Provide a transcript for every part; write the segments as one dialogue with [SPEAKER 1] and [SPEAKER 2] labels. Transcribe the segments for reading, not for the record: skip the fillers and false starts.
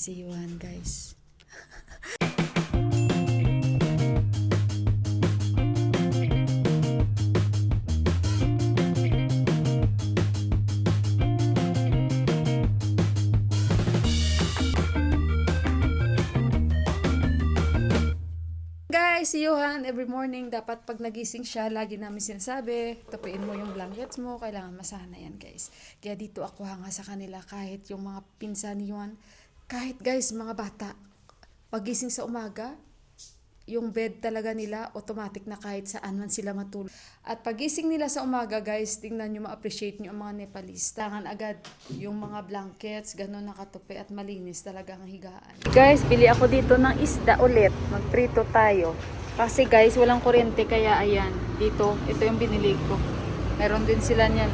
[SPEAKER 1] si Yuhan, guys. Guys, si Johan, every morning, dapat pag nagising siya, lagi namin sinasabi, tapuin mo yung blankets mo, kailangan masana yan, guys. Kaya dito ako hanga sa kanila, kahit yung mga pinsan ni Johan, kahit guys, mga bata, pagising sa umaga, yung bed talaga nila, automatic na kahit saan man sila matulog. At pagising nila sa umaga, guys, tingnan nyo, ma-appreciate nyo ang mga Nepalese. Tangan agad yung mga blankets, gano'n nakatupi at malinis talaga ang higaan. Guys, bili ako dito ng isda ulit. Magprito tayo. Kasi guys, walang kuryente, kaya ayan, dito, ito yung binili ko. Meron din sila niyan.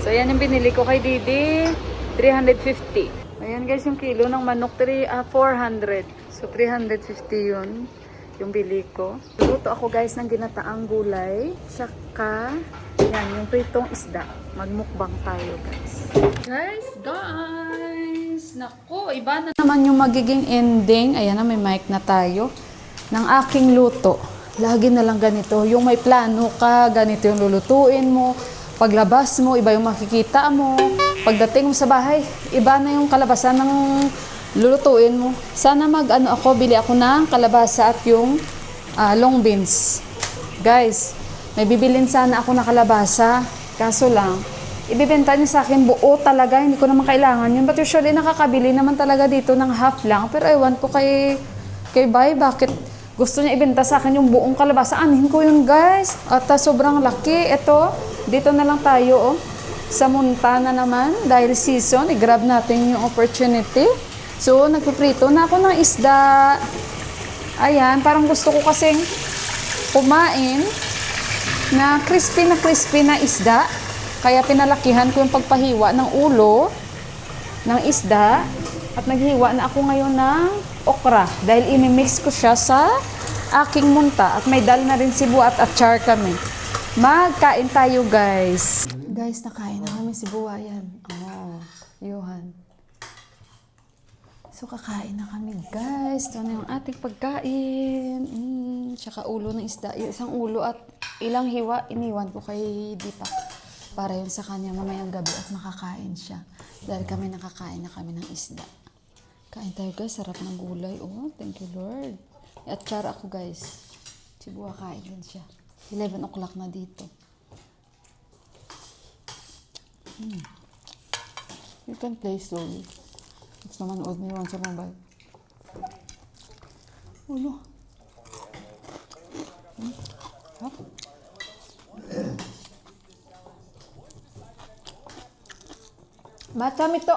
[SPEAKER 1] So, ayan yung binili ko kay Didi, 350. Ayan guys, yung kilo ng manok, 400. So, 350 yun. Yung bili ko. Luto ako guys ng ginataang gulay. Tsaka, yan, yung pritong isda. Magmukbang tayo guys. Guys! Naku, iba na naman yung magiging ending. Ayan na, may mic na tayo. Ng aking luto. Lagi na lang ganito. Yung may plano ka, ganito yung lulutuin mo. Paglabas mo, iba yung makikita mo. Pagdating mo sa bahay, iba na yung kalabasan ng lulutuin mo. Sana bili ako ng kalabasa at yung long beans. Guys, may bibilin sana ako na kalabasa. Kaso lang, ibibenta niya sa akin buo talaga. Hindi ko naman kailangan yun. But usually, nakakabili naman talaga dito ng half lang. Pero ewan ko kay Bay, bakit gusto niya ibenta sa akin yung buong kalabasa. Anin ko yun, guys. At sobrang laki. Ito, dito na lang tayo, sa Montana naman. Dahil season, i-grab natin yung opportunity. So, nagpiprito na ako ng isda. Ayan, parang gusto ko kasing kumain na crispy na isda. Kaya pinalakihan ko yung pagpahiwa ng ulo ng isda. At naghiwa na ako ngayon ng okra. Dahil imimix ko siya sa aking munta. At may dal na rin sibu at achar kami. Magkain tayo, guys. Guys, nakain na kami sibuwa yan. Oh, Johan. So, kakain na kami, guys. Ito na yung ating pagkain. Tsaka ulo ng isda. Isang ulo at ilang hiwa, iniwan ko kay Dipa. Para yun sa kanya mamayang gabi at makakain siya. Dahil kami nakakain na kami ng isda. Kain tayo, guys. Sarap ng gulay. Oh, thank you, Lord. At char ako, guys. Sibuha, kain din siya. 11 o'clock na dito. You can play slowly. It's naman old niyo sa mobile. Ulo. Ha? Matcha, mito.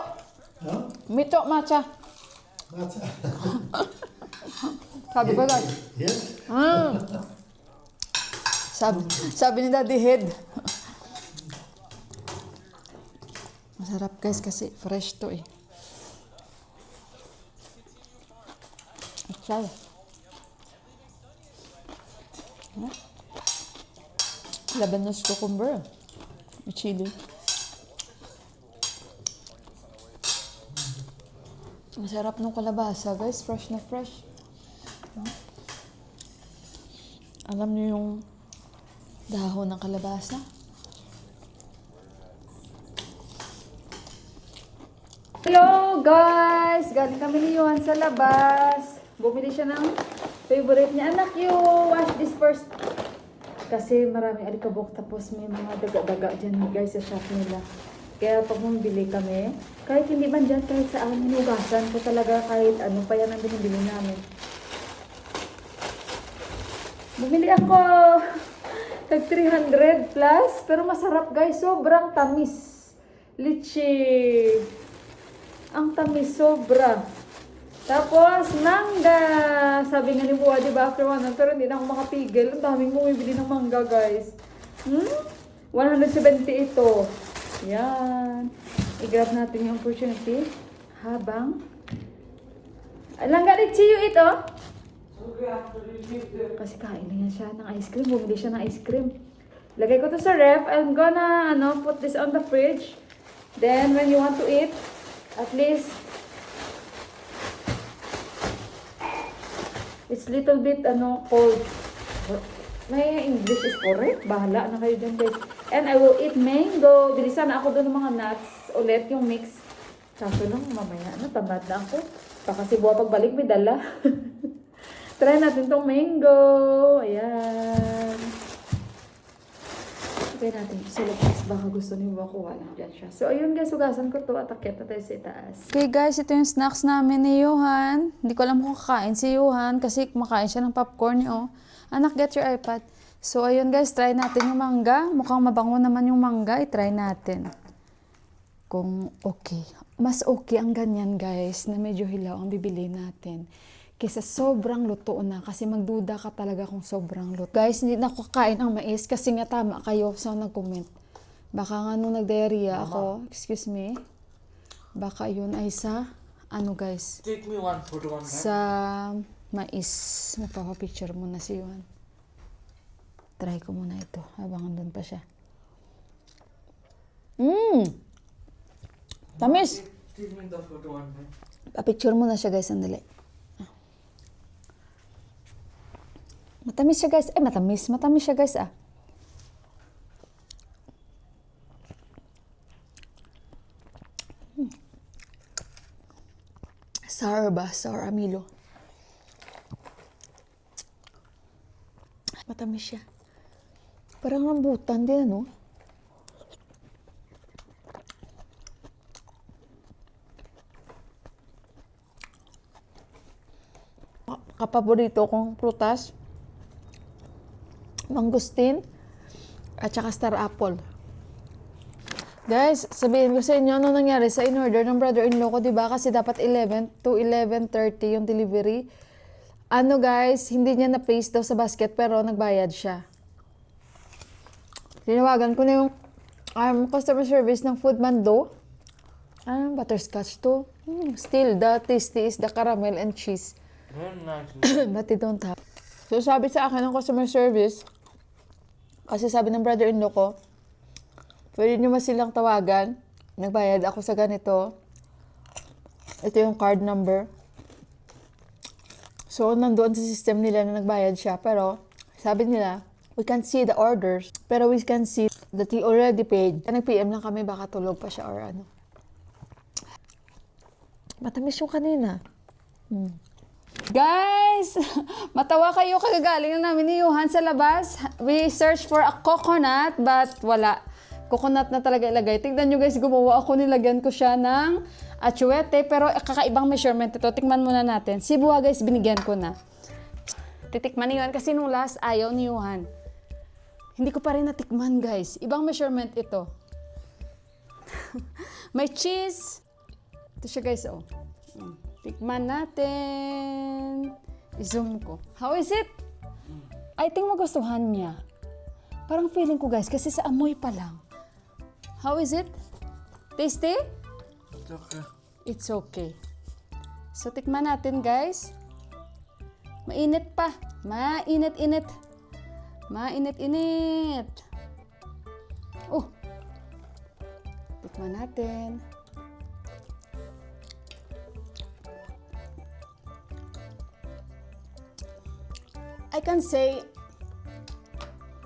[SPEAKER 2] Huh?
[SPEAKER 1] Mito, matcha.
[SPEAKER 2] Matcha.
[SPEAKER 1] Sabi ko, guys.
[SPEAKER 2] Yes?
[SPEAKER 1] Sabi ni Daddy Head. Masarap, guys, kasi fresh to eh. Try. Lebanese cucumber. May chili. Masarap ng kalabasa, guys. Fresh na fresh. Alam niyo yung dahon ng kalabasa? Hello, guys! Galing kami ni Yuhan sa labas. Bumili siya ng favorite niya. Anak, you wash this first. Kasi maraming alikabok tapos may mga daga-daga dyan, guys, sa shop nila. Kaya pag bumili kami, kahit hindi man dyan, kahit saan, hinugasan ko talaga kahit ano pa yan ang binibili namin. Bumili ako tag 300 plus, pero masarap, guys. Sobrang tamis. Litchi. Ang tamis, sobra. Tapos, mangga. Sabi nga ni Buwa, diba, after 1 pero hindi na ako makapigil. Ang daming bumibili ng mangga, guys. 170 ito. Yan. I-grab natin yung opportunity. Habang. Langga ni Chiyo ito. Kasi kain na yan siya ng ice cream. Bumili siya ng ice cream. Lagay ko to sa ref. I'm gonna, put this on the fridge. Then, when you want to eat, at least, It's little bit, cold. May English is correct. Bahala na kayo dyan, guys. And I will eat mango. Bilisan na ako doon ng mga nuts. Ulit yung mix. Kaso lang, mamaya na, tamad na ako. Baka si Buwa pagbalik, may dala. Try natin tong mango. Ayan. Try natin sa labas. Baka gusto ni Buwa kuha lang dyan siya. So, ayun guys, hugasan ko to at akyat na tayo sa itaas. Okay guys, ito yung snacks namin ni Johan. Hindi ko alam kung kakain si Johan kasi kumakain siya ng popcorn niya, oh. Anak, get your iPad. So, ayun guys, try natin yung mangga. Mukhang mabango naman yung mangga. I-try natin. Kung okay. Mas okay ang ganyan guys, na medyo hilaw ang bibili natin. Kaysa sobrang luto na. Kasi magduda ka talaga kung sobrang luto. Guys, hindi na ako kakain ang mais kasi nga tama kayo sa nag-comment. Baka nga nung nag-diarrhea ako, excuse me, baka yun ay sa, guys,
[SPEAKER 3] Take me one photo on that.
[SPEAKER 1] sa mais. Magpapapicture muna si Juan. Try ko muna ito habang andun pa siya. Tamis!
[SPEAKER 3] Take me the photo on that.
[SPEAKER 1] Papicture muna siya guys, sandali. Matamis siya guys. Matamis. Matamis siya guys Sour ba? Sour amilo. Matamis siya. Parang rambutan din, ano? Kapaborito kong prutas, mangustin, at saka star apple. Guys, sabihin ko sa inyo ano nangyari sa in-order ng brother-in-law ko, diba? Kasi dapat 11 to 11:30 yung delivery. Guys, hindi niya na-place daw sa basket pero nagbayad siya. Tinawagan ko na yung customer service ng Foodmando. Butterscotch to. Still, the tasty is the caramel and cheese.
[SPEAKER 3] Very nice.
[SPEAKER 1] But they don't have. So, sabi sa akin ng customer service, kasi sabi ng brother-in-law ko, pwede nyo ba silang tawagan? Nagbayad ako sa ganito. Ito yung card number. So, nandoon sa system nila na nagbayad siya. Pero, sabi nila, we can see the orders, pero we can see that he already paid. Nag-PM lang kami, baka tulog pa siya or ano. Matamis yung kanina. Guys, matawa kayo, kagagaling na namin ni Johan sa labas. We searched for a coconut, but wala. Coconut na talaga ilagay. Tignan nyo guys, gumawa ako, nilagyan ko siya ng atsuete, pero kakaibang measurement ito. Tingnan muna natin. Si Buwa guys, binigyan ko na. Titikman ni Johan kasi nung last, ayaw ni Johan. Hindi ko pa rin natikman guys. Ibang measurement ito. May cheese. Ito siya guys, oh. Tikman natin. I-zoom ko. How is it? I think magustuhan niya. Parang feeling ko guys, kasi sa amoy pa lang. How is it? Tasty?
[SPEAKER 3] It's okay.
[SPEAKER 1] It's okay. So, tikman natin guys. Mainit pa. Mainit-init. Mainit-init. Oh. Tikman natin. I can say,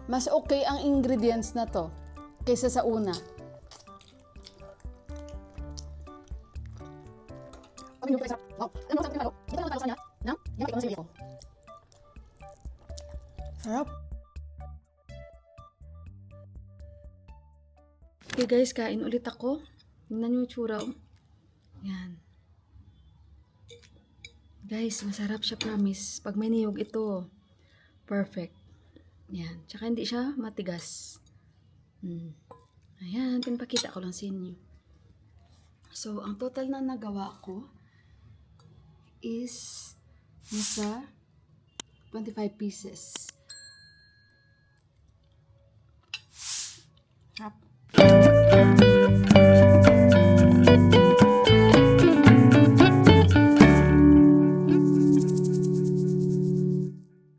[SPEAKER 1] mas okay ang ingredients na to kaysa sa una. Sarap. Okay guys, kain ulit ako. Tingnan nyo yung tsura. Yan. Guys, masarap siya, promise. Pag may niyog ito, perfect. Yan. Tsaka hindi siya matigas. Ayan, pinapakita ko lang sa inyo. So, ang total na nagawa ko is nasa 25 pieces.